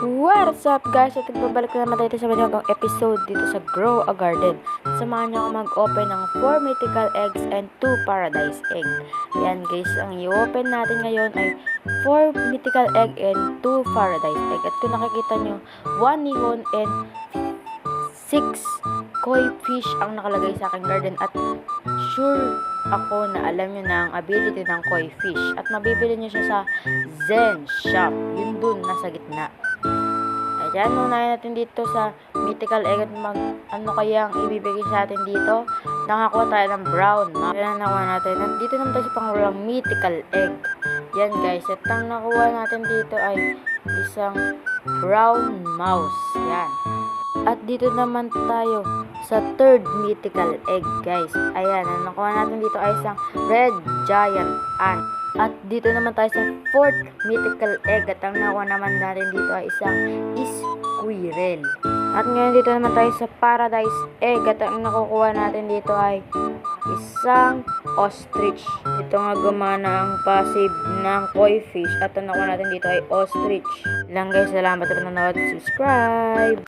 What's up guys? At nagbabalik na naman tayo sa bagong episode dito sa Grow a Garden. Samahan niyo ako mag-open ng 4 mythical eggs and 2 paradise egg. Yan guys, ang i-open natin ngayon ay 4 mythical egg and 2 paradise egg. At kung nakikita niyo, 1 nihon and 6 koi fish ang nakalagay sa aking garden. At sure ako na alam niyo na ang ability ng koi fish. At mabibili niyo siya sa Zen Shop. Yun dun, nasa gitna. Ayan, unahin natin dito sa mythical egg at ano kaya ang ibibigay sa atin dito. Nakakuha tayo ng brown. Ayan, nakuha natin. At dito naman tayo sa pangulang mythical egg. Yan guys, at ang nakuha natin dito ay isang brown mouse. Yan. At dito naman tayo sa third mythical egg guys. Ayan, ang nakuha natin dito ay isang red giant ant. At dito naman tayo sa fourth mythical egg. At ang nakuha naman natin dito ay isang squirrel. At ngayon dito naman tayo sa paradise egg. At ang nakukuha natin dito ay isang ostrich. Ito nga gumana ang passive ng koi fish. At ang nakuha natin dito ay ostrich. Lang guys, salamat sa panonood. Subscribe!